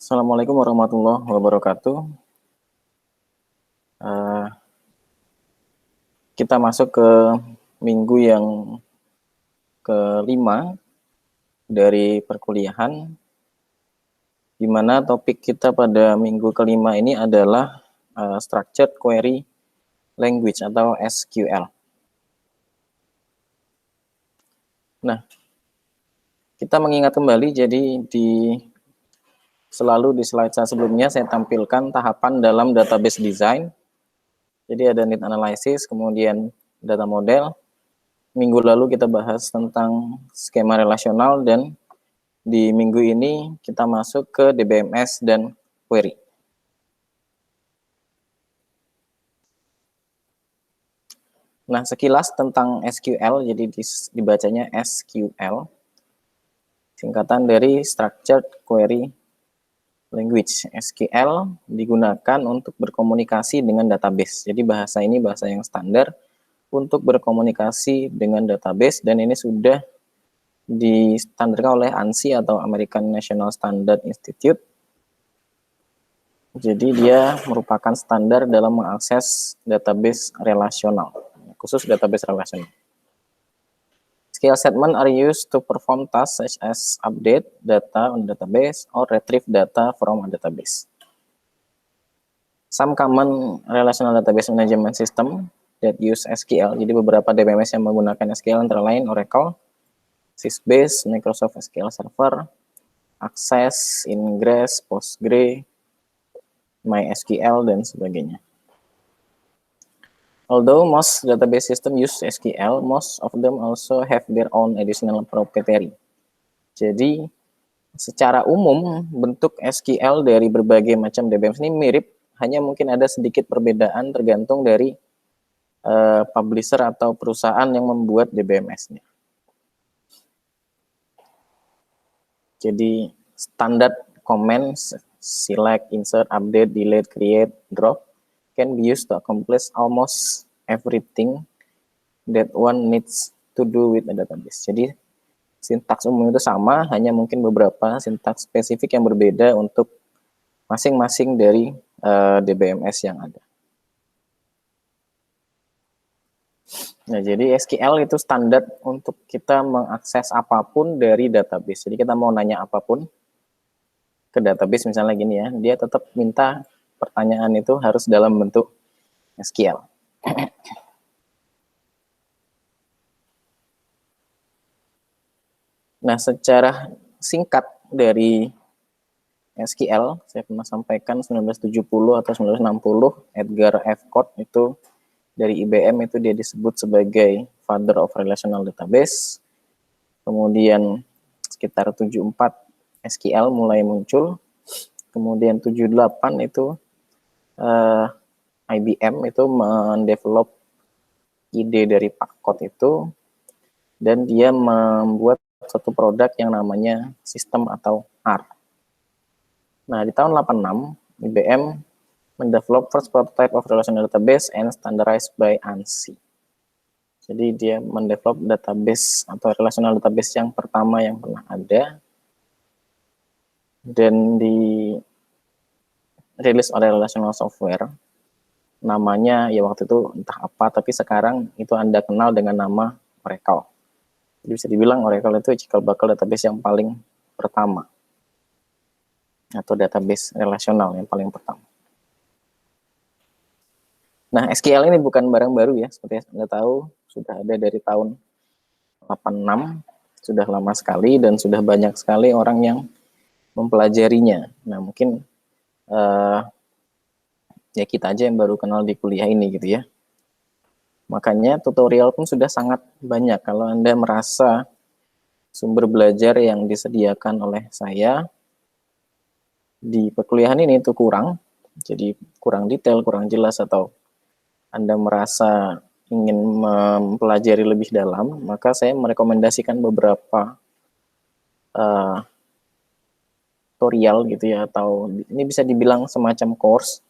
Assalamualaikum warahmatullahi wabarakatuh. Kita masuk ke minggu yang kelima dari perkuliahan, di mana topik kita pada minggu kelima ini adalah Structured Query Language atau SQL. Nah, kita mengingat kembali, jadi selalu di slide saya sebelumnya saya tampilkan tahapan dalam database design. Jadi ada need analysis, kemudian data model. Minggu lalu kita bahas tentang skema relasional, dan di minggu ini kita masuk ke DBMS dan query. Nah, sekilas tentang SQL, jadi dibacanya SQL, singkatan dari Structured Query Language. SQL digunakan untuk berkomunikasi dengan database. Jadi bahasa ini bahasa yang standar untuk berkomunikasi dengan database, dan ini sudah distandarkan oleh ANSI atau American National Standard Institute. Jadi dia merupakan standar dalam mengakses database relasional, khusus database relasional. SQL statement are used to perform tasks such as update data on database or retrieve data from a database. Some common relational database management system that use SQL. Jadi beberapa DBMS yang menggunakan SQL antara lain Oracle, Sysbase, Microsoft SQL Server, Access, Ingress, Postgre, MySQL, dan sebagainya. Although most database system use SQL, most of them also have their own additional proprietary. Jadi, secara umum, bentuk SQL dari berbagai macam DBMS ini mirip, hanya mungkin ada sedikit perbedaan tergantung dari publisher atau perusahaan yang membuat DBMS-nya. Jadi, standard commands, select, insert, update, delete, create, drop, can be used to accomplish almost everything that one needs to do with a database. Jadi, sintaks umum itu sama, hanya mungkin beberapa sintaks spesifik yang berbeda untuk masing-masing dari DBMS yang ada. Nah, jadi SQL itu standar untuk kita mengakses apapun dari database. Jadi kita mau nanya apapun ke database, misalnya gini ya, dia tetap minta pertanyaan itu harus dalam bentuk SQL. Nah, secara singkat dari SQL, saya pernah sampaikan 1970 atau 1960, Edgar F. Codd itu dari IBM, itu dia disebut sebagai Father of Relational Database. Kemudian sekitar 74 SQL mulai muncul. Kemudian 78 itu IBM itu mendevelop ide dari Pak Codd itu, dan dia membuat satu produk yang namanya sistem atau R. Nah, di tahun 86, IBM mendevelop first prototype of relational database and standardized by ANSI. Jadi dia mendevelop database atau relational database yang pertama yang pernah ada, dan dirilis oleh Relational Software. Namanya ya waktu itu entah apa, tapi sekarang itu Anda kenal dengan nama Oracle. Jadi bisa dibilang Oracle itu cikal bakal database yang paling pertama, atau database relasional yang paling pertama. Nah, SQL ini bukan barang baru ya, seperti Anda tahu, sudah ada dari tahun 86, sudah lama sekali, dan sudah banyak sekali orang yang mempelajarinya. Nah, mungkin ya kita aja yang baru kenal di kuliah ini gitu ya. Makanya tutorial pun sudah sangat banyak. Kalau Anda merasa sumber belajar yang disediakan oleh saya di perkuliahan ini itu kurang, jadi kurang detail, kurang jelas, atau Anda merasa ingin mempelajari lebih dalam, maka saya merekomendasikan beberapa tutorial gitu ya, atau ini bisa dibilang semacam course,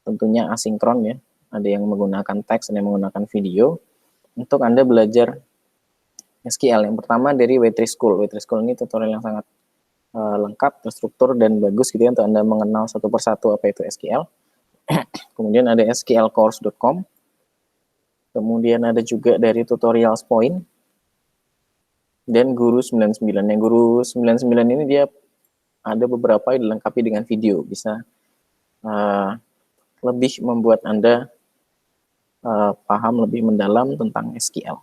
tentunya asinkron ya, ada yang menggunakan teks, ada yang menggunakan video, untuk Anda belajar SQL. Yang pertama dari W3 School. W3 School ini tutorial yang sangat lengkap, terstruktur, dan bagus gitu ya untuk Anda mengenal satu persatu apa itu SQL. Kemudian ada sqlcourse.com. Kemudian ada juga dari Tutorials Point dan Guru 99. Yang Guru 99 ini dia ada beberapa yang dilengkapi dengan video, bisa lebih membuat Anda paham lebih mendalam tentang SQL.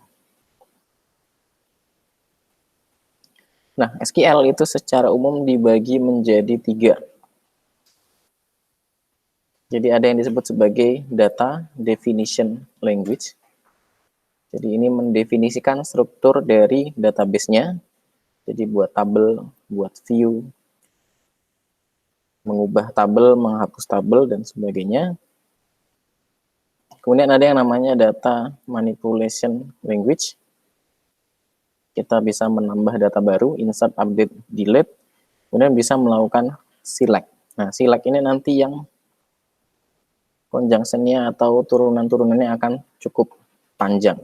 Nah, SQL itu secara umum dibagi menjadi 3. Jadi ada yang disebut sebagai Data Definition Language. Jadi ini mendefinisikan struktur dari database-nya. Jadi buat tabel, buat view, mengubah tabel, menghapus tabel, dan sebagainya. Kemudian ada yang namanya Data Manipulation Language. Kita bisa menambah data baru, insert, update, delete. Kemudian bisa melakukan select. Nah, select ini nanti yang conjunction-nya atau turunan-turunannya akan cukup panjang.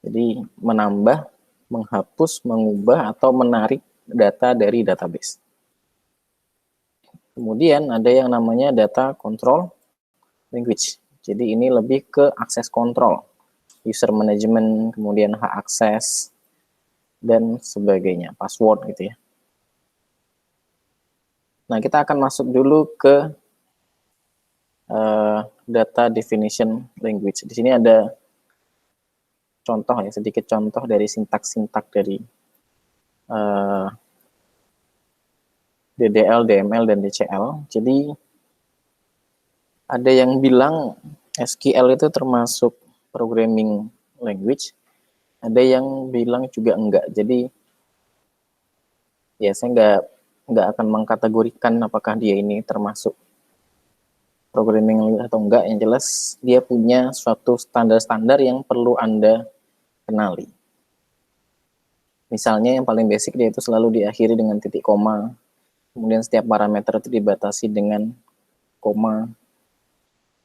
Jadi menambah, menghapus, mengubah, atau menarik data dari database. Kemudian ada yang namanya data control language. Jadi ini lebih ke akses kontrol, user management, kemudian hak akses, dan sebagainya, password gitu ya. Nah, kita akan masuk dulu ke data definition language. Di sini ada contoh ya, sedikit contoh dari sintak-sintak dari DDL, DML, dan DCL. Jadi ada yang bilang SQL itu termasuk programming language, ada yang bilang juga enggak. Jadi ya saya enggak akan mengkategorikan apakah dia ini termasuk programming language atau enggak. Yang jelas dia punya suatu standar-standar yang perlu Anda kenali. Misalnya yang paling basic dia itu selalu diakhiri dengan titik koma, kemudian setiap parameter itu dibatasi dengan koma,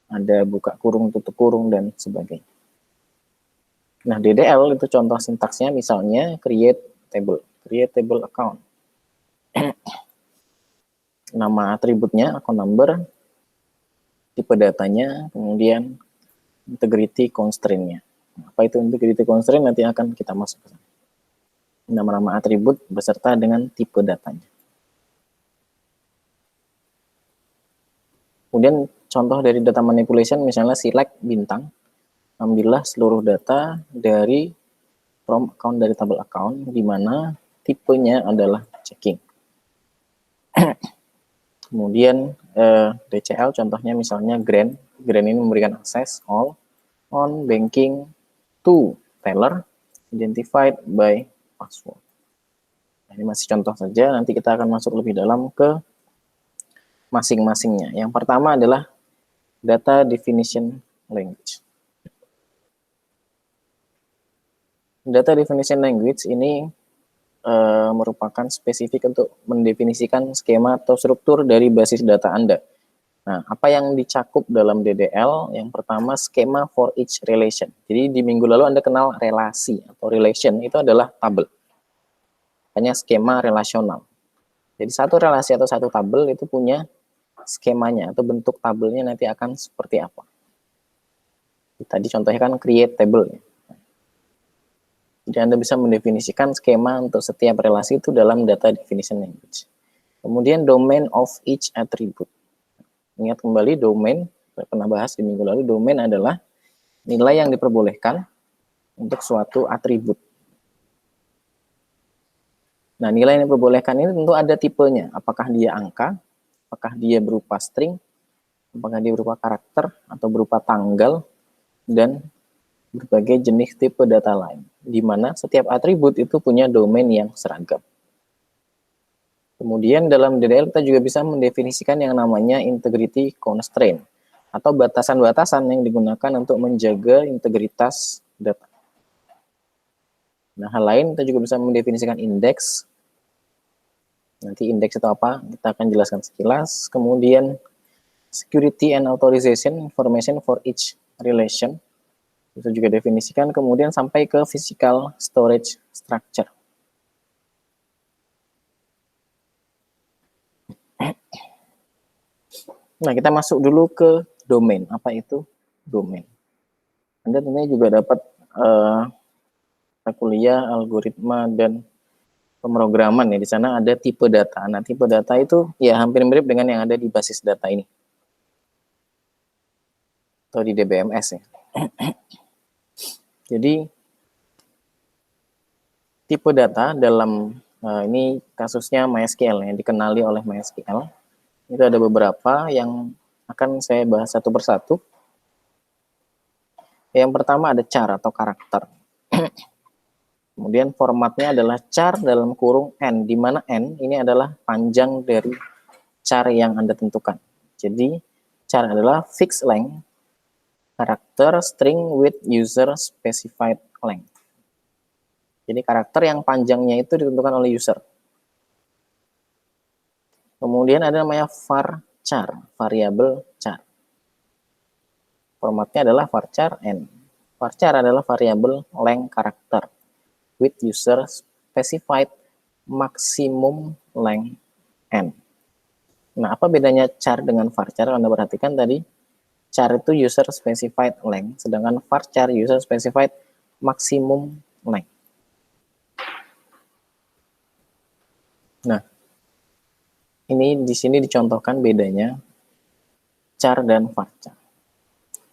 ada buka kurung, tutup kurung, dan sebagainya. Nah, DDL itu contoh sintaksnya misalnya create table account. Nama atributnya, account number, tipe datanya, kemudian integrity constraint-nya. Apa itu integrity constraint? Nanti akan kita masuk ke sana. Nama-nama atribut beserta dengan tipe datanya. Kemudian contoh dari data manipulation misalnya select bintang, ambillah seluruh data dari from account dari tabel account di mana tipenya adalah checking. Kemudian DCL contohnya misalnya grant ini memberikan akses all on banking to teller identified by password. Nah, ini masih contoh saja, nanti kita akan masuk lebih dalam ke masing-masingnya. Yang pertama adalah data definition language. Data definition language ini merupakan spesifik untuk mendefinisikan skema atau struktur dari basis data Anda. Nah, apa yang dicakup dalam DDL? Yang pertama, skema for each relation. Jadi di minggu lalu Anda kenal relasi atau relation, itu adalah tabel. Hanya skema relasional. Jadi satu relasi atau satu tabel itu punya skemanya atau bentuk tabelnya nanti akan seperti apa. Tadi contohnya kan create table. Jadi Anda bisa mendefinisikan skema untuk setiap relasi itu dalam data definition language. Kemudian domain of each attribute. Ingat kembali domain, saya pernah bahas di minggu lalu, domain adalah nilai yang diperbolehkan untuk suatu atribut. Nah, nilai yang diperbolehkan ini tentu ada tipenya. Apakah dia angka, apakah dia berupa string, apakah dia berupa karakter, atau berupa tanggal, dan berbagai jenis tipe data lain, di mana setiap atribut itu punya domain yang seragam. Kemudian dalam DDL kita juga bisa mendefinisikan yang namanya integrity constraint, atau batasan-batasan yang digunakan untuk menjaga integritas data. Nah, hal lain kita juga bisa mendefinisikan indeks. Nanti indeks itu apa? Kita akan jelaskan sekilas. Kemudian security and authorization information for each relation. Itu juga definisikan, kemudian sampai ke physical storage structure. Nah, kita masuk dulu ke domain. Apa itu domain? Anda tentunya juga dapat kuliah algoritma dan pemrograman ya. Di sana ada tipe data. Nah, tipe data itu ya hampir mirip dengan yang ada di basis data ini atau di DBMS ya. Jadi tipe data dalam ini kasusnya MySQL yang dikenali oleh MySQL. Itu ada beberapa yang akan saya bahas satu persatu. Yang pertama ada char atau karakter. Kemudian formatnya adalah char dalam kurung n, di mana n ini adalah panjang dari char yang Anda tentukan. Jadi char adalah fixed length karakter string with user specified length. Jadi karakter yang panjangnya itu ditentukan oleh user. Kemudian ada namanya varchar, variabel char. Formatnya adalah varchar n. Varchar adalah variabel length karakter with user specified maximum length n. Nah, apa bedanya char dengan varchar? Anda perhatikan tadi, char itu user specified length, sedangkan varchar user specified maximum length. Nah, ini di sini dicontohkan bedanya char dan varchar.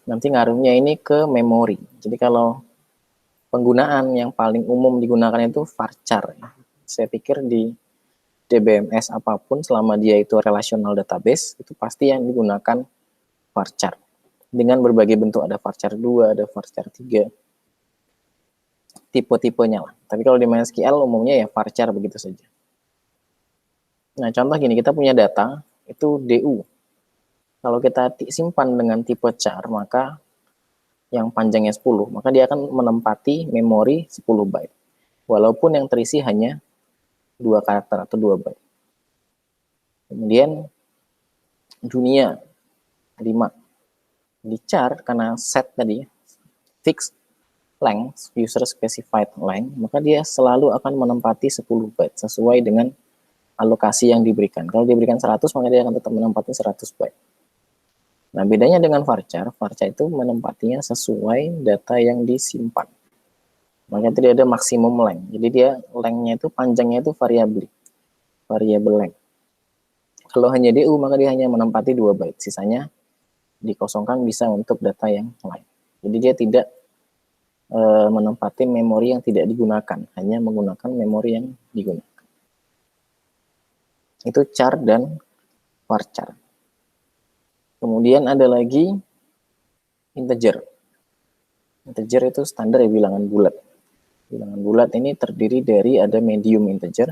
Nanti ngaruhnya ini ke memori. Jadi kalau penggunaan yang paling umum digunakan itu varchar. Saya pikir di DBMS apapun selama dia itu relational database, itu pasti yang digunakan varchar. Dengan berbagai bentuk, ada varchar 2, ada varchar 3. Tipe-tipenya lah. Tapi kalau di MySQL umumnya ya varchar begitu saja. Nah, contoh gini, kita punya data, itu DU. Kalau kita simpan dengan tipe char, maka yang panjangnya 10, maka dia akan menempati memori 10 byte. Walaupun yang terisi hanya 2 karakter atau 2 byte. Kemudian dunia 5. Di char, karena set tadi, fixed length, user specified length, maka dia selalu akan menempati 10 byte sesuai dengan alokasi yang diberikan. Kalau diberikan 100, maka dia akan tetap menempati 100 byte. Nah, bedanya dengan varchar, varchar itu menempatinya sesuai data yang disimpan. Makanya tadi ada maksimum length. Jadi dia length-nya itu, panjangnya itu variabel length. Kalau hanya DU, maka dia hanya menempati 2 byte. Sisanya dikosongkan bisa untuk data yang lain. Jadi dia tidak menempati memori yang tidak digunakan, hanya menggunakan memori yang digunakan. Itu char dan varchar. Kemudian ada lagi integer. Integer itu standar ya, bilangan bulat. Bilangan bulat ini terdiri dari ada medium integer,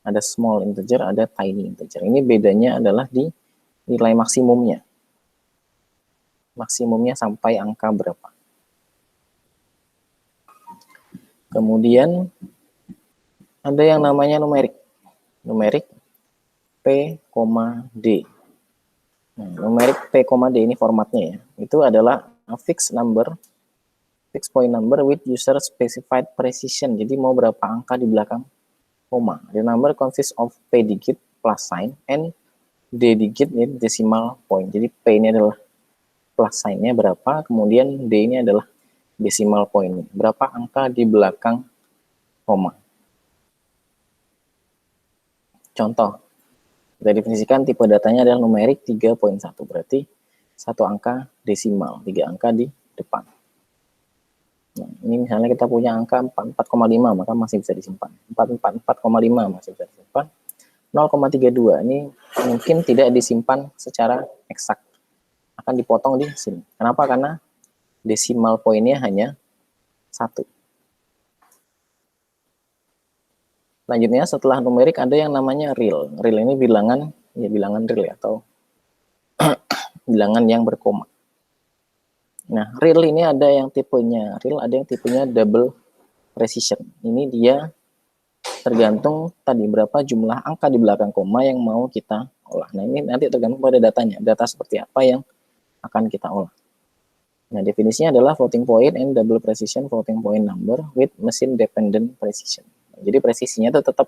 ada small integer, ada tiny integer. Ini bedanya adalah di nilai maksimumnya. Maksimumnya sampai angka berapa. Kemudian ada yang namanya numerik. Numerik P, D. Nah, numerik P, D ini formatnya ya. Itu adalah a fixed point number with user specified precision. Jadi mau berapa angka di belakang koma. The number consists of P digit plus sign and D digit ya, decimal point. Jadi P ini adalah plus sign-nya berapa, kemudian D ini adalah decimal point. Berapa angka di belakang koma. Contoh, kita definisikan tipe datanya adalah numerik 3.1, berarti satu angka desimal, 3 angka di depan. Nah, ini misalnya kita punya angka 44,5, maka masih bisa disimpan. 444,5 masih bisa disimpan. 0,32 ini mungkin tidak disimpan secara eksak. Akan dipotong di sini. Kenapa? Karena desimal poinnya hanya 1. Selanjutnya setelah numerik ada yang namanya real. Real ini bilangan real ya, atau bilangan yang berkoma. Nah, real ini ada yang tipenya real, ada yang tipenya double precision. Ini dia tergantung tadi berapa jumlah angka di belakang koma yang mau kita olah. Nah, ini nanti tergantung pada datanya. Data seperti apa yang akan kita olah. Nah, definisinya adalah floating point and double precision floating point number with machine dependent precision. Jadi presisinya itu tetap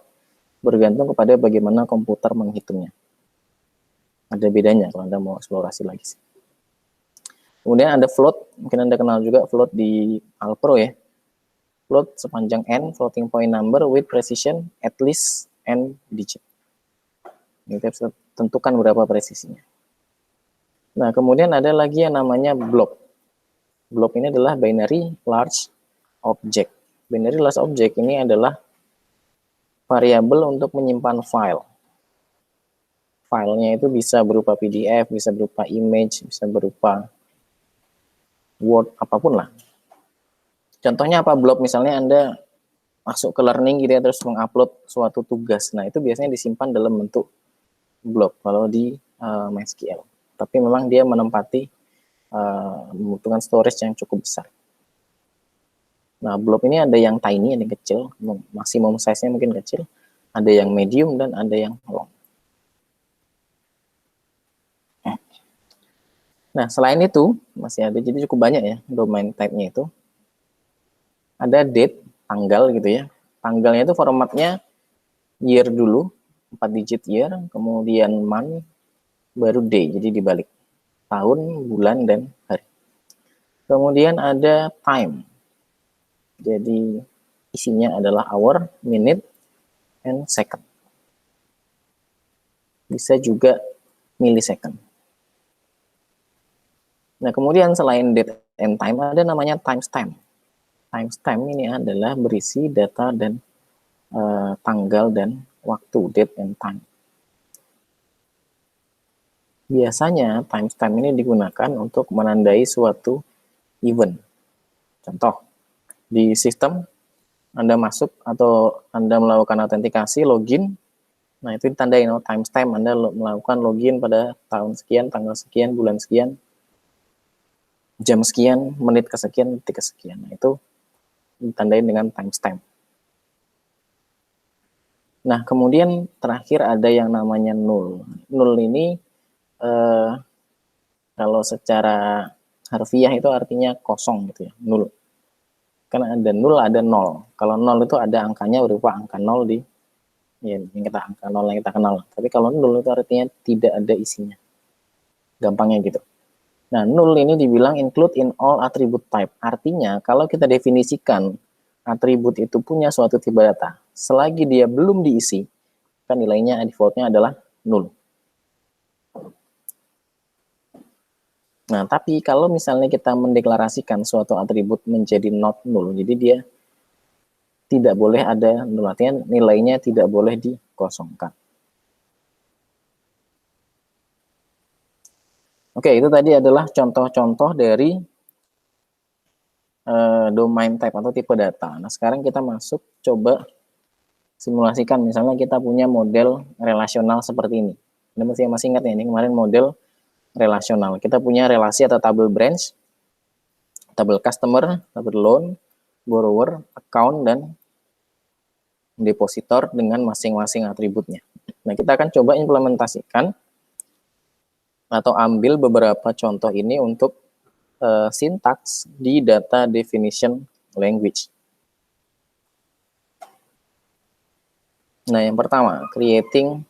bergantung kepada bagaimana komputer menghitungnya. Ada bedanya kalau Anda mau eksplorasi lagi. Kemudian ada float, mungkin Anda kenal juga float di Alpro ya. Float sepanjang n, floating point number with precision at least n digit. Ini kita bisa tentukan berapa presisinya. Nah, kemudian ada lagi yang namanya blob. Blob ini adalah binary large object. Binary large object ini adalah variabel untuk menyimpan file. Filenya itu bisa berupa PDF, bisa berupa image, bisa berupa Word, apapun lah. Contohnya apa blob? Misalnya Anda masuk ke learning gitu ya, terus mengupload suatu tugas. Nah, itu biasanya disimpan dalam bentuk blob kalau di MySQL. Tapi memang dia menempati membutuhkan storage yang cukup besar. Nah, blob ini ada yang tiny, ada yang kecil, maksimum size-nya mungkin kecil, ada yang medium, dan ada yang long. Nah, selain itu, masih ada, jadi cukup banyak ya domain type-nya itu. Ada date, tanggal gitu ya. Tanggalnya itu formatnya year dulu, 4 digit year, kemudian month, baru day, jadi dibalik. Tahun, bulan, dan hari. Kemudian ada time. Jadi isinya adalah hour, minute, and second. Bisa juga millisecond. Nah, kemudian selain date and time, ada namanya timestamp. Timestamp ini adalah berisi data dan tanggal dan waktu, date and time. Biasanya timestamp ini digunakan untuk menandai suatu event. Contoh, di sistem Anda masuk atau Anda melakukan autentikasi, login, nah itu ditandai timestamp Anda melakukan login pada tahun sekian, tanggal sekian, bulan sekian, jam sekian, menit kesekian, detik kesekian. Nah, itu ditandai dengan timestamp. Nah, kemudian terakhir ada yang namanya null. Null ini kalau secara harfiah itu artinya kosong gitu ya, null. Karena ada null, ada nol. Kalau nol itu ada angkanya berupa angka nol di ya, angka nol yang kita kenal. Tapi kalau null itu artinya tidak ada isinya. Gampangnya gitu. Nah, null ini dibilang include in all attribute type. Artinya, kalau kita definisikan atribut itu punya suatu tipe data, selagi dia belum diisi, kan nilainya defaultnya adalah null. Nah, tapi kalau misalnya kita mendeklarasikan suatu atribut menjadi not null, jadi dia tidak boleh ada null, artinya nilainya tidak boleh dikosongkan. Oke, itu tadi adalah contoh-contoh dari domain type atau tipe data. Nah, sekarang kita masuk, coba simulasikan. Misalnya kita punya model relasional seperti ini. Anda masih ingat ya, ini kemarin model relasional. Kita punya relasi atau tabel branch, tabel customer, tabel loan, borrower, account, dan depositor dengan masing-masing atributnya. Nah, kita akan coba implementasikan atau ambil beberapa contoh ini untuk sintaks di data definition language. Nah, yang pertama, creating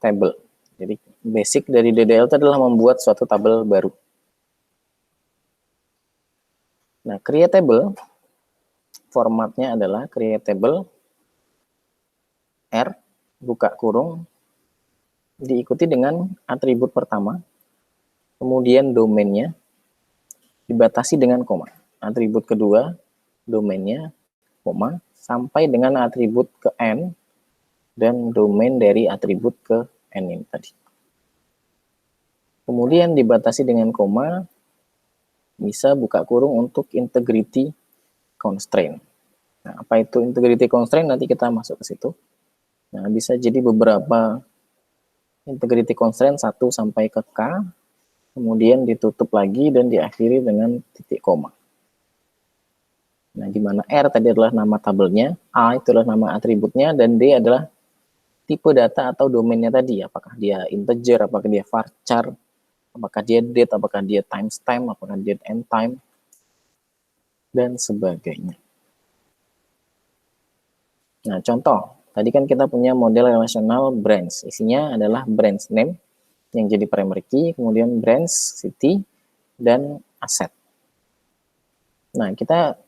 table. Jadi, basic dari DDL itu adalah membuat suatu tabel baru. Nah, create table, formatnya adalah create table, R, buka kurung, diikuti dengan atribut pertama, kemudian domainnya, dibatasi dengan koma. Atribut kedua, domainnya, koma, sampai dengan atribut ke N, dan domain dari atribut ke N ini tadi. Kemudian dibatasi dengan koma, bisa buka kurung untuk integrity constraint. Nah, apa itu integrity constraint? Nanti kita masuk ke situ. Nah, bisa jadi beberapa integrity constraint 1 sampai ke K, kemudian ditutup lagi dan diakhiri dengan titik koma. Nah, di mana R tadi adalah nama tabelnya, A itu adalah nama atributnya, dan D adalah tipe data atau domainnya tadi. Apakah dia integer, apakah dia varchar, apakah dia date, apakah dia timestamp, apakah dia end time, dan sebagainya. Nah, contoh. Tadi kan kita punya model relasional branch. Isinya adalah branch name, yang jadi primary key, kemudian branch, city, dan asset. Nah, kita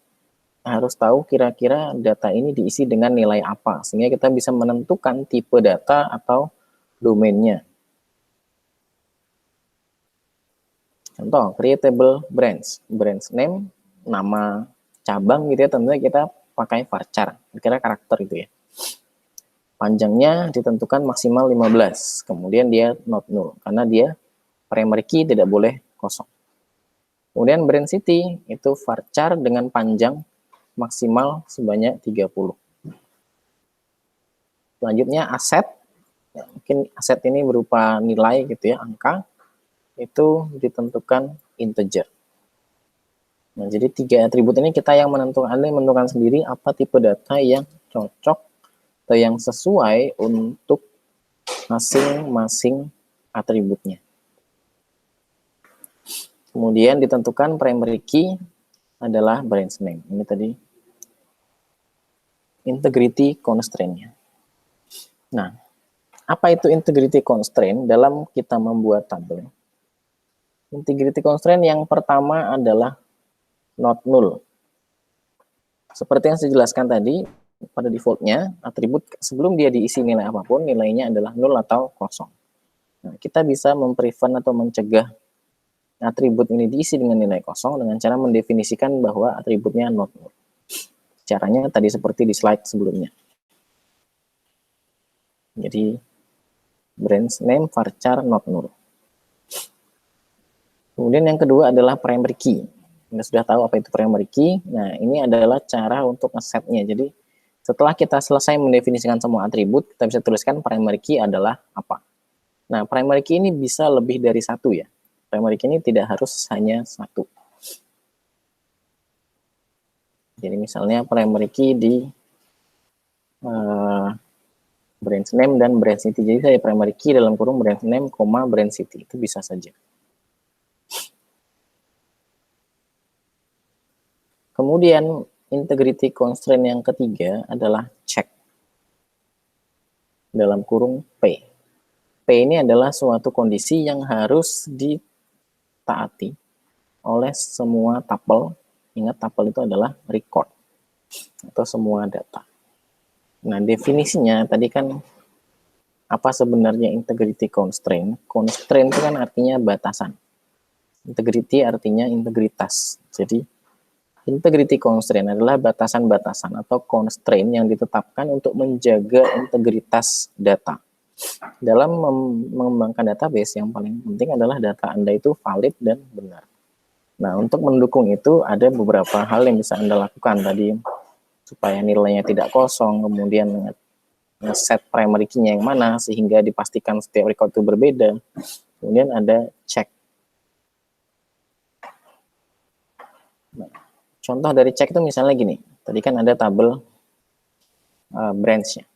harus tahu kira-kira data ini diisi dengan nilai apa, sehingga kita bisa menentukan tipe data atau domainnya. Contoh, creatable branch. Branch name, nama cabang gitu ya, tentunya kita pakai varchar, kira-kira karakter itu ya. Panjangnya ditentukan maksimal 15, kemudian dia not null, karena dia primary key tidak boleh kosong. Kemudian branch city, itu varchar dengan panjang maksimal sebanyak 30. Selanjutnya aset, ya, mungkin aset ini berupa nilai gitu ya, angka, itu ditentukan integer. Nah, jadi 3 atribut ini kita yang menentukan, Anda yang menentukan sendiri apa tipe data yang cocok atau yang sesuai untuk masing-masing atributnya. Kemudian ditentukan primary key adalah branch name. Ini tadi integrity constraint-nya. Nah, apa itu integrity constraint dalam kita membuat tabel? Integrity constraint yang pertama adalah not null. Seperti yang saya jelaskan tadi, pada defaultnya, atribut sebelum dia diisi nilai apapun, nilainya adalah null atau kosong. Nah, kita bisa memprevent atau mencegah atribut ini diisi dengan nilai kosong dengan cara mendefinisikan bahwa atributnya not null. Caranya tadi seperti di slide sebelumnya. Jadi, branch name varchar not null. Kemudian yang kedua adalah primary key. Anda sudah tahu apa itu primary key. Nah, ini adalah cara untuk nge-setnya. Jadi, setelah kita selesai mendefinisikan semua atribut, kita bisa tuliskan primary key adalah apa. Nah, primary key ini bisa lebih dari satu ya. Primary key ini tidak harus hanya satu. Jadi, misalnya primary key di branch name dan branch city. Jadi, saya primary key dalam kurung branch name, branch city. Itu bisa saja. Kemudian integrity constraint yang ketiga adalah check dalam kurung P. P ini adalah suatu kondisi yang harus ditaati oleh semua tuple. Ingat tuple itu adalah record atau semua data. Nah, definisinya tadi kan apa sebenarnya integrity constraint? Constraint itu kan artinya batasan. Integrity artinya integritas. Jadi integrity constraint adalah batasan-batasan atau constraint yang ditetapkan untuk menjaga integritas data. Dalam mengembangkan database, yang paling penting adalah data Anda itu valid dan benar. Nah, untuk mendukung itu ada beberapa hal yang bisa Anda lakukan tadi, supaya nilainya tidak kosong, kemudian nge-set primary key-nya yang mana, sehingga dipastikan setiap record itu berbeda. Kemudian ada check. Nah, contoh dari check itu misalnya gini, tadi kan ada tabel branch-nya.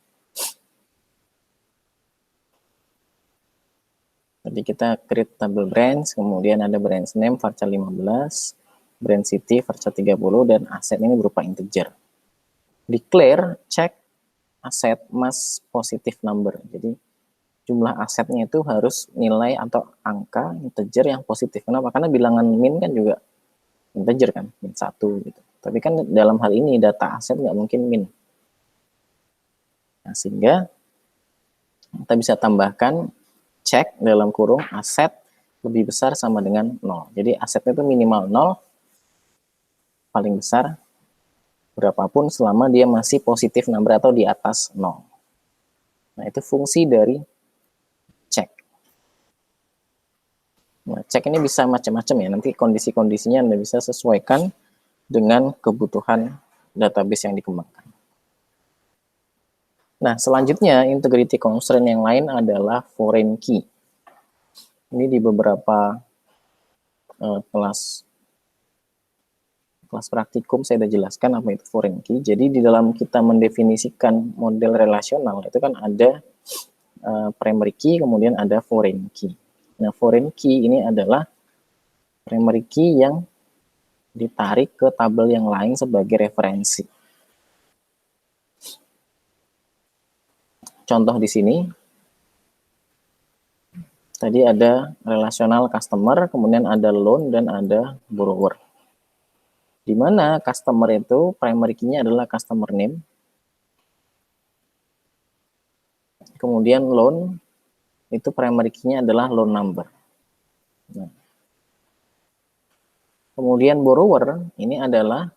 Jadi kita create tabel branch, kemudian ada branch name varchar 15, branch city varchar 30, dan aset ini berupa integer. Declare check aset must positive number. Jadi jumlah asetnya itu harus nilai atau angka integer yang positif. Kenapa? Karena bilangan min kan juga integer kan, min 1 gitu. Tapi kan dalam hal ini data aset nggak mungkin min. Nah, sehingga kita bisa tambahkan cek dalam kurung aset lebih besar sama dengan 0. Jadi asetnya itu minimal 0, paling besar berapapun selama dia masih positif number atau di atas 0. Nah, itu fungsi dari cek. Nah, cek ini bisa macam-macam ya. Nanti kondisi-kondisinya Anda bisa sesuaikan dengan kebutuhan database yang dikembangkan. Nah, selanjutnya integrity constraint yang lain adalah foreign key. Ini di beberapa kelas praktikum saya sudah jelaskan apa itu foreign key. Jadi di dalam kita mendefinisikan model relasional itu kan ada primary key, kemudian ada foreign key. Nah, foreign key ini adalah primary key yang ditarik ke tabel yang lain sebagai referensi. Contoh di sini, Tadi ada relational customer, kemudian ada loan, dan ada borrower. Di mana customer itu primary key-nya adalah customer name. Kemudian loan itu primary key-nya adalah loan number. Nah, kemudian borrower ini adalah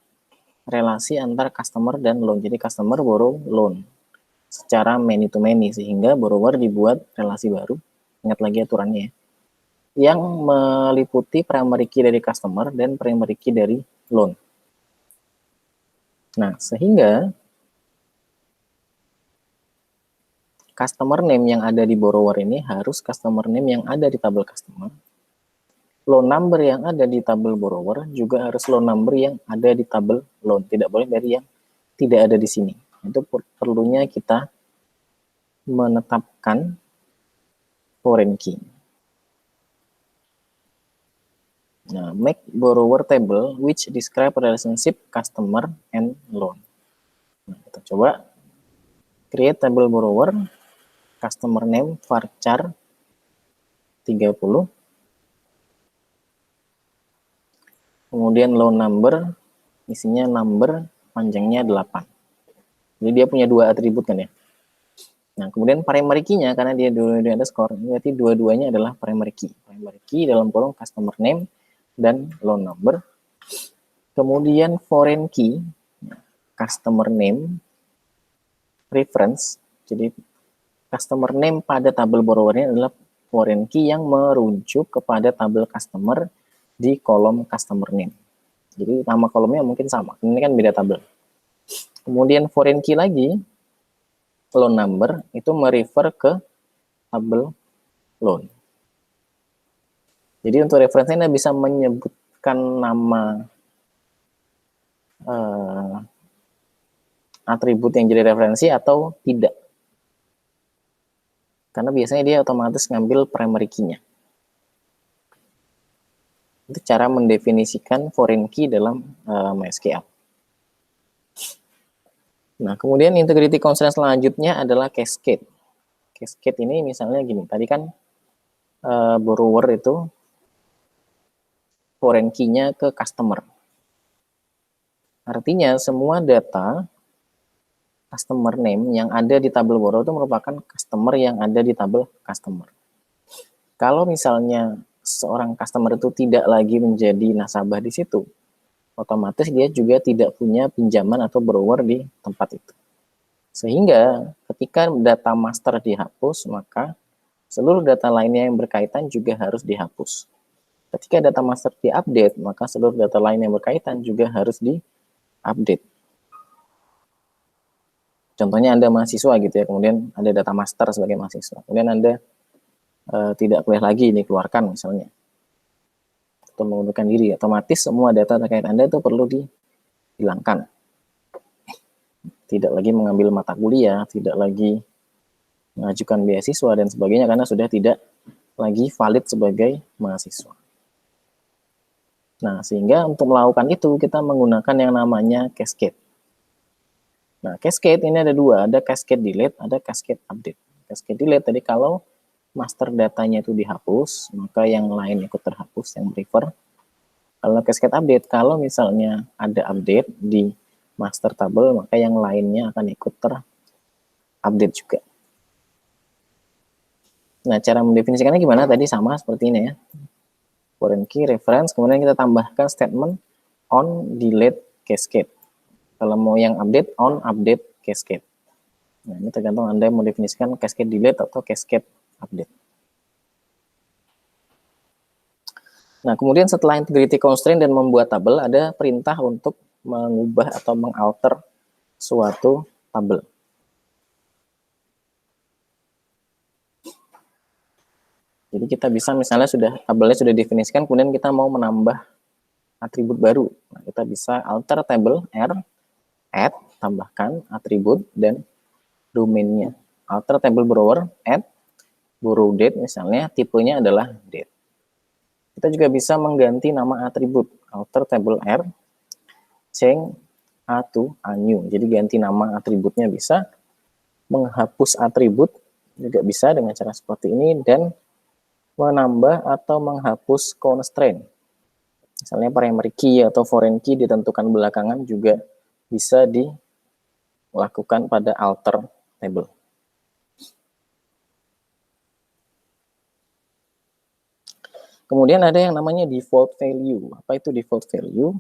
relasi antar customer dan loan. Jadi customer borrow loan secara many to many, sehingga borrower dibuat relasi baru. Ingat lagi aturannya ya, yang meliputi primary key dari customer dan primary key dari loan. Nah, sehingga customer name yang ada di borrower ini harus customer name yang ada di tabel customer. Loan number yang ada di tabel borrower juga harus loan number yang ada di tabel loan. Tidak boleh dari yang tidak ada di sini. Itu perlunya kita menetapkan foreign key. Nah, make borrower table which describe relationship customer and loan. Nah, kita coba create table borrower, customer name varchar 30, kemudian loan number, isinya number, panjangnya 8. Jadi dia punya dua atribut kan ya. Nah, kemudian primary key-nya, karena dia dua-duanya underscore, berarti dua-duanya adalah primary key. Primary key dalam kolom customer name dan loan number. Kemudian foreign key, customer name, reference. Jadi customer name pada tabel borrower-nya adalah foreign key yang merujuk kepada tabel customer di kolom customer name. Jadi nama kolomnya mungkin sama, ini kan beda tabel. Kemudian foreign key lagi, loan number, itu merefer ke tabel loan. Jadi untuk referensinya Anda bisa menyebutkan nama atribut yang jadi referensi atau tidak. Karena biasanya dia otomatis ngambil primary key-nya. Itu cara mendefinisikan foreign key dalam MySQL. Nah, kemudian integrity constraint selanjutnya adalah cascade. Cascade ini misalnya gini, tadi kan borrower itu foreign key-nya ke customer. Artinya semua data customer name yang ada di tabel borrower itu merupakan customer yang ada di tabel customer. Kalau misalnya seorang customer itu tidak lagi menjadi nasabah di situ, otomatis dia juga tidak punya pinjaman atau borrower di tempat itu. Sehingga ketika data master dihapus, maka seluruh data lainnya yang berkaitan juga harus dihapus. Ketika data master diupdate, maka seluruh data lain yang berkaitan juga harus diupdate. Contohnya Anda mahasiswa gitu ya, kemudian ada data master sebagai mahasiswa. Kemudian Anda tidak boleh lagi dikeluarkan misalnya. Atau mengundurkan diri, otomatis semua data terkait Anda itu perlu dihilangkan. Tidak lagi mengambil mata kuliah, tidak lagi mengajukan beasiswa dan sebagainya karena sudah tidak lagi valid sebagai mahasiswa. Nah, sehingga untuk melakukan itu kita menggunakan yang namanya cascade. Nah, cascade ini ada dua, ada cascade delete, ada cascade update. Cascade delete tadi kalau master datanya itu dihapus, maka yang lain ikut terhapus, yang refer. Kalau cascade update, kalau misalnya ada update di master table, maka yang lainnya akan ikut terupdate juga. Nah, cara mendefinisikannya gimana? Tadi sama seperti ini ya. Foreign key, reference, kemudian kita tambahkan statement on delete cascade. Kalau mau yang update, on update cascade. Nah, ini tergantung Anda mau definisikan cascade delete atau cascade update. Nah, kemudian setelah integrity constraint dan membuat tabel, ada perintah untuk mengubah atau mengalter suatu tabel. Jadi kita bisa misalnya tabelnya sudah definisikan, kemudian kita mau menambah atribut baru. Nah, kita bisa alter table R, add, tambahkan atribut dan domainnya. Alter table borrower, add, borrow date misalnya, tipenya adalah date. Kita juga bisa mengganti nama atribut, alter table R, change A to a new. Jadi ganti nama atributnya bisa, menghapus atribut juga bisa dengan cara seperti ini, dan menambah atau menghapus constraint. Misalnya primary key atau foreign key ditentukan belakangan juga bisa dilakukan pada alter table. Kemudian ada yang namanya default value. Apa itu default value?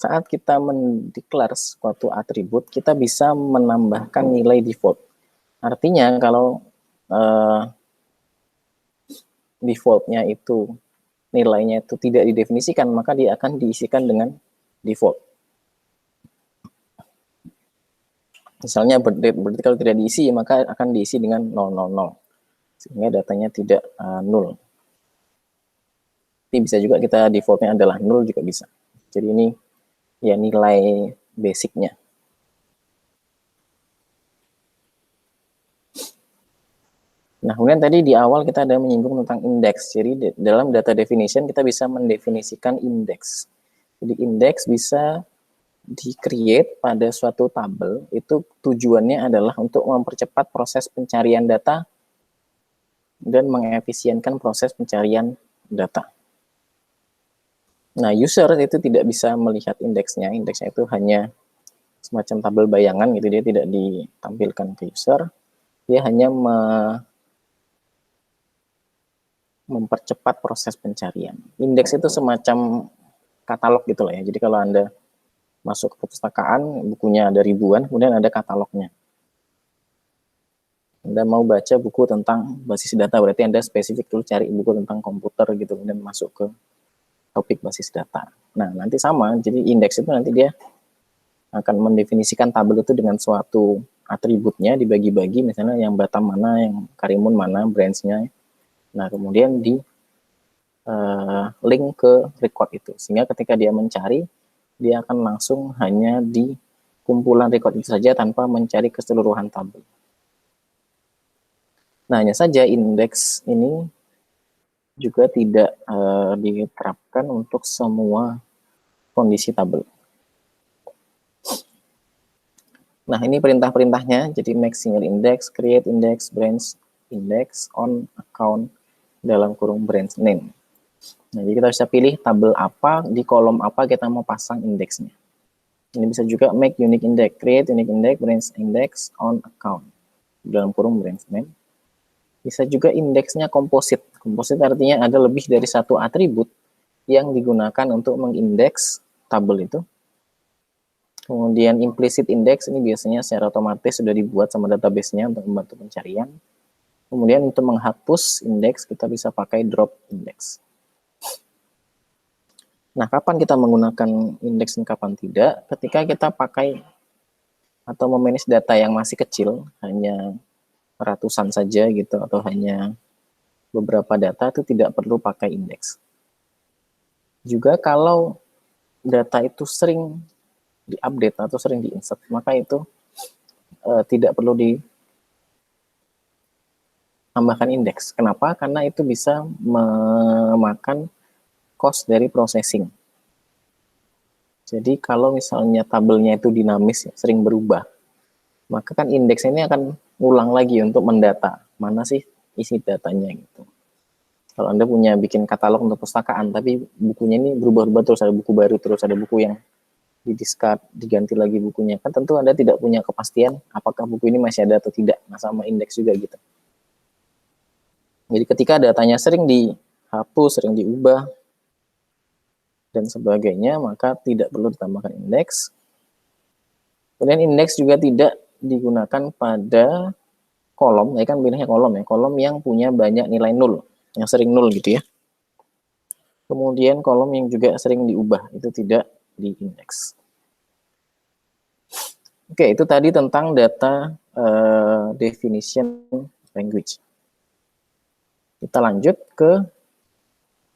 Saat kita mendeklar suatu atribut, kita bisa menambahkan nilai default. Artinya kalau defaultnya itu nilainya itu tidak didefinisikan, maka dia akan diisikan dengan default. Misalnya berarti kalau tidak diisi, maka akan diisi dengan 000, sehingga datanya tidak null. Tapi bisa juga kita defaultnya adalah null juga bisa. Jadi ini ya nilai basicnya. Nah, kemudian tadi di awal kita ada menyinggung tentang indeks. Jadi dalam data definition kita bisa mendefinisikan indeks. Jadi indeks bisa di-create pada suatu tabel, itu tujuannya adalah untuk mempercepat proses pencarian data dan mengefisienkan proses pencarian data. Nah, user itu tidak bisa melihat indeksnya. Indeksnya itu hanya semacam tabel bayangan gitu, dia tidak ditampilkan ke user. Dia hanya mempercepat proses pencarian. Indeks itu semacam katalog gitu lah ya. Jadi kalau Anda masuk ke perpustakaan, bukunya ada ribuan, kemudian ada katalognya. Anda mau baca buku tentang basis data, berarti Anda spesifik dulu cari buku tentang komputer gitu, kemudian masuk ke topik basis data. Nah, nanti sama, jadi indeks itu nanti dia akan mendefinisikan tabel itu dengan suatu atributnya, dibagi-bagi, misalnya yang Batam mana, yang Karimun mana, branch-nya. Nah, kemudian di link ke record itu, sehingga ketika dia mencari, dia akan langsung hanya di kumpulan record itu saja tanpa mencari keseluruhan tabel. Nah, hanya saja indeks ini juga tidak diterapkan untuk semua kondisi tabel. Nah, ini perintah-perintahnya. Jadi make single index, create index, branch index on account dalam kurung branch name. Nah, jadi kita bisa pilih tabel apa, di kolom apa kita mau pasang indeksnya. Ini bisa juga make unique index, create unique index, branch index on account dalam kurung branch name. Bisa juga indeksnya komposit. Komposit artinya ada lebih dari satu atribut yang digunakan untuk mengindeks tabel itu. Kemudian implicit index ini biasanya secara otomatis sudah dibuat sama database-nya untuk membantu pencarian. Kemudian untuk menghapus indeks kita bisa pakai drop index. Nah, kapan kita menggunakan indeks dan kapan tidak? Ketika kita pakai atau memanage data yang masih kecil, hanya ratusan saja gitu, atau hanya beberapa data, itu tidak perlu pakai indeks. Juga kalau data itu sering diupdate atau sering diinsert, maka itu tidak perlu ditambahkan indeks. Kenapa? Karena itu bisa memakan cost dari processing. Jadi kalau misalnya tabelnya itu dinamis, sering berubah, maka kan indeks ini akan ulang lagi untuk mendata mana sih isi datanya gitu. Kalau Anda punya bikin katalog untuk perpustakaan, tapi bukunya ini berubah-ubah terus, ada buku baru terus, ada buku yang di-discard, diganti lagi bukunya, kan tentu Anda tidak punya kepastian apakah buku ini masih ada atau tidak. Nah, sama indeks juga gitu. Jadi ketika datanya sering dihapus, sering diubah, dan sebagainya, maka tidak perlu ditambahkan indeks. Kemudian indeks juga tidak digunakan pada kolom, ya kan pilihnya kolom ya, kolom yang punya banyak nilai nol, yang sering nol gitu ya. Kemudian kolom yang juga sering diubah, itu tidak diindeks. Oke, itu tadi tentang data definition language. Kita lanjut ke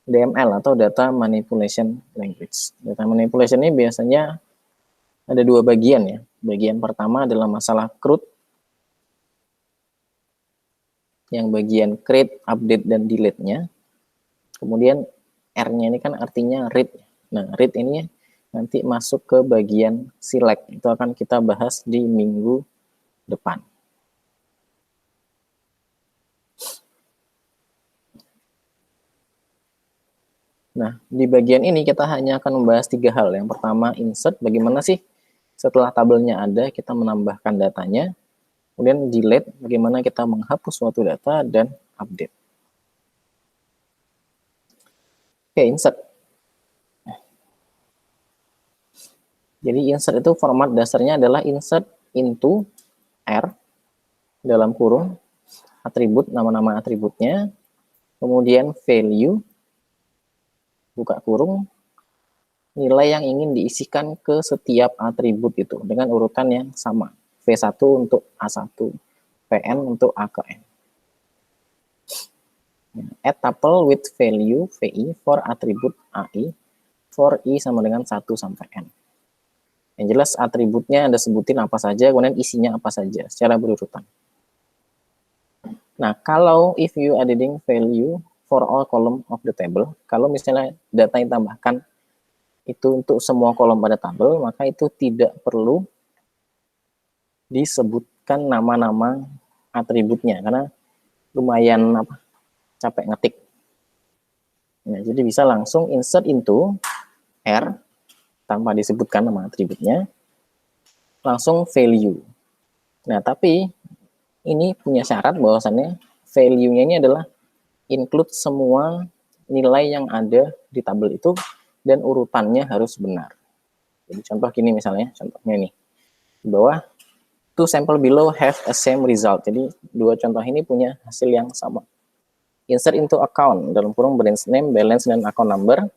DML atau data manipulation language. Data manipulation ini biasanya ada dua bagian ya. Bagian pertama adalah masalah CRUD. Yang bagian create, update, dan delete-nya. Kemudian R-nya ini kan artinya read. Nah, read ini nanti masuk ke bagian select. Itu akan kita bahas di minggu depan. Nah, di bagian ini kita hanya akan membahas 3 hal. Yang pertama, insert. Bagaimana sih setelah tabelnya ada, kita menambahkan datanya. Kemudian delete, bagaimana kita menghapus suatu data, dan update. Oke, insert. Jadi insert itu format dasarnya adalah insert into R, dalam kurung, atribut, nama-nama atributnya, kemudian value, buka kurung, nilai yang ingin diisikan ke setiap atribut itu dengan urutan yang sama. V1 untuk A1, Vn untuk A ke N. Add tuple with value VI for atribut AI for I sama dengan 1 sampai N. Yang jelas atributnya Anda sebutin apa saja, kemudian isinya apa saja secara berurutan. Nah, kalau if you adding value for all column of the table, kalau misalnya data yang tambahkan itu untuk semua kolom pada tabel, maka itu tidak perlu disebutkan nama-nama atributnya, karena lumayan capek ngetik. Nah, jadi bisa langsung insert into R, tanpa disebutkan nama atributnya, langsung value. Nah, tapi ini punya syarat bahwasannya value-nya ini adalah include semua nilai yang ada di tabel itu dan urutannya harus benar. Jadi contoh gini misalnya, contohnya nih, di bawah, two sample below have a same result. Jadi dua contoh ini punya hasil yang sama. Insert into account, dalam kurung branch name, balance, dan account number.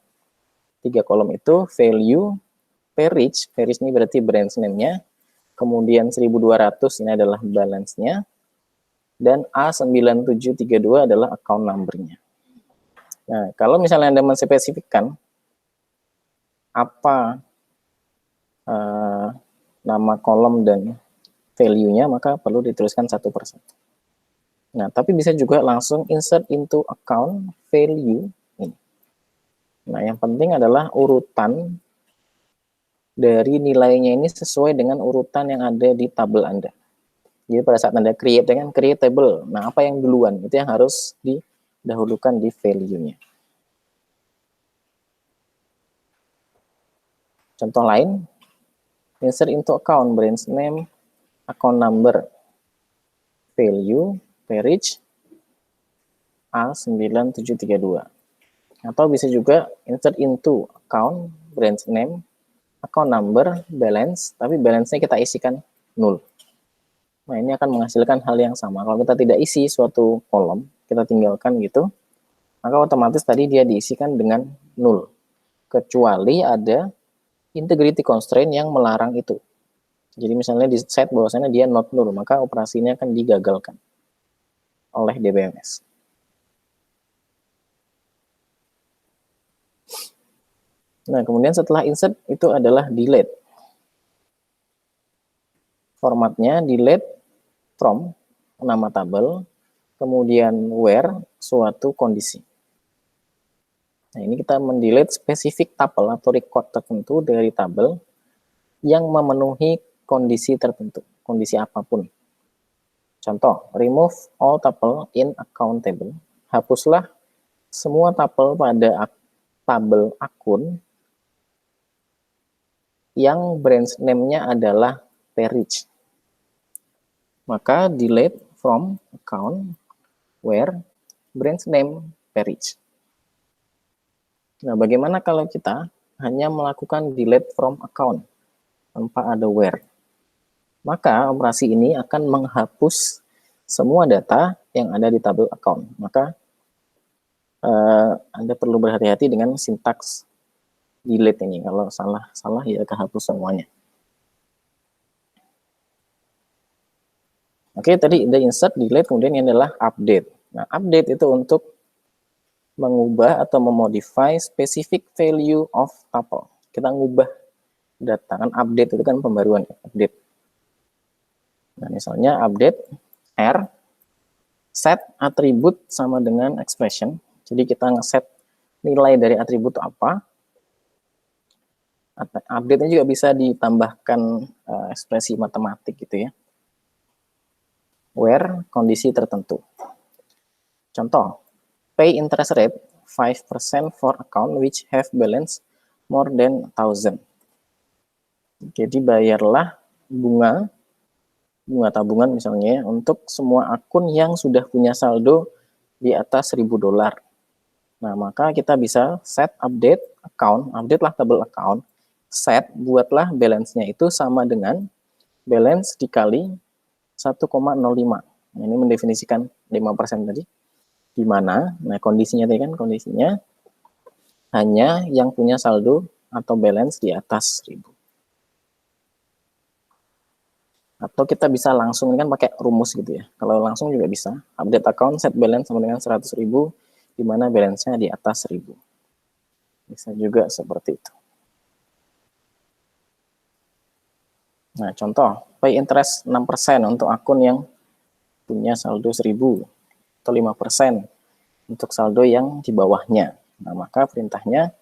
3 kolom itu, value, pairage ini berarti branch name-nya, kemudian 1200 ini adalah balance-nya, dan A9732 adalah account number-nya. Nah, kalau misalnya Anda menspesifikkan apa nama kolom dan value-nya, maka perlu dituliskan satu persatu. Nah, tapi bisa juga langsung insert into account value ini. Nah, yang penting adalah urutan dari nilainya ini sesuai dengan urutan yang ada di tabel Anda. Jadi pada saat Anda create dengan create table, nah apa yang duluan? Itu yang harus didahulukan di value-nya. Contoh lain, insert into account, branch name, account number, value, pairage, A9732. Atau bisa juga insert into account, branch name, account number, balance, tapi balance-nya kita isikan 0. Nah, ini akan menghasilkan hal yang sama. Kalau kita tidak isi suatu kolom, kita tinggalkan gitu, maka otomatis tadi dia diisikan dengan 0. Kecuali ada integrity constraint yang melarang itu. Jadi misalnya di set bahwasannya dia not null, maka operasinya akan digagalkan oleh DBMS. Nah, kemudian setelah insert itu adalah delete. Formatnya delete from nama tabel, kemudian where suatu kondisi. Nah, ini kita mendelete spesifik tuple atau record tertentu dari tabel yang memenuhi kondisi tertentu, kondisi apapun. Contoh, remove all tuple in account table. Hapuslah semua tuple pada tabel akun yang branch name-nya adalah pairage. Maka delete from account where branch name pairage. Nah, bagaimana kalau kita hanya melakukan delete from account tanpa ada where? Maka operasi ini akan menghapus semua data yang ada di tabel account. Maka Anda perlu berhati-hati dengan sintaks delete ini. Kalau salah ya kehapus semuanya. Oke, tadi ada insert, delete, kemudian ini adalah update. Nah, update itu untuk mengubah atau memodify specific value of tuple. Kita ngubah data, kan update itu kan pembaruan, update. Nah, misalnya update R, set atribut sama dengan expression. Jadi kita ngeset nilai dari atribut apa. Update-nya juga bisa ditambahkan ekspresi matematik gitu ya. Where kondisi tertentu. Contoh, pay interest rate 5% for account which have balance more than 1,000. Jadi bayarlah bunga tabungan misalnya untuk semua akun yang sudah punya saldo di atas $1.000. Nah, maka kita bisa set update account, update lah table account, set buatlah balance-nya itu sama dengan balance dikali 1,05. Nah, ini mendefinisikan 5% tadi. Di mana? Nah, kondisinya tadi kan kondisinya hanya yang punya saldo atau balance di atas 1.000. Atau kita bisa langsung kan pakai rumus gitu ya. Kalau langsung juga bisa. Update account set balance sama dengan 100.000 di mana balance-nya di atas 1.000. Bisa juga seperti itu. Nah, contoh, pay interest 6% untuk akun yang punya saldo 1.000 atau 5% untuk saldo yang di bawahnya. Nah, maka perintahnya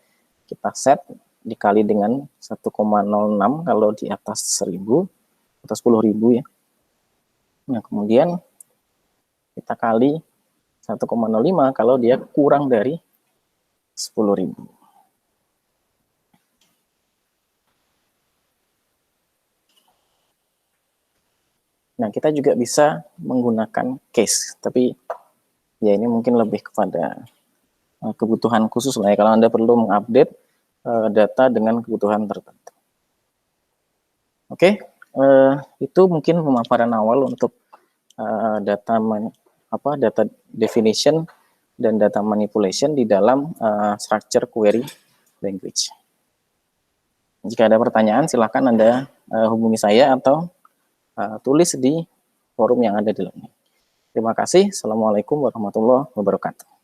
kita set dikali dengan 1,06 kalau di atas 1.000 atau 10.000 ya. Nah, kemudian kita kali 1,05 kalau dia kurang dari 10.000. Nah, kita juga bisa menggunakan case, tapi ya ini mungkin lebih kepada kebutuhan khusus lah ya, kalau Anda perlu mengupdate data dengan kebutuhan tertentu. Oke, itu mungkin pemaparan awal untuk data definition dan data manipulation di dalam structure query language. Jika ada pertanyaan, silakan Anda hubungi saya atau tulis di forum yang ada di dalamnya. Terima kasih. Assalamualaikum warahmatullahi wabarakatuh.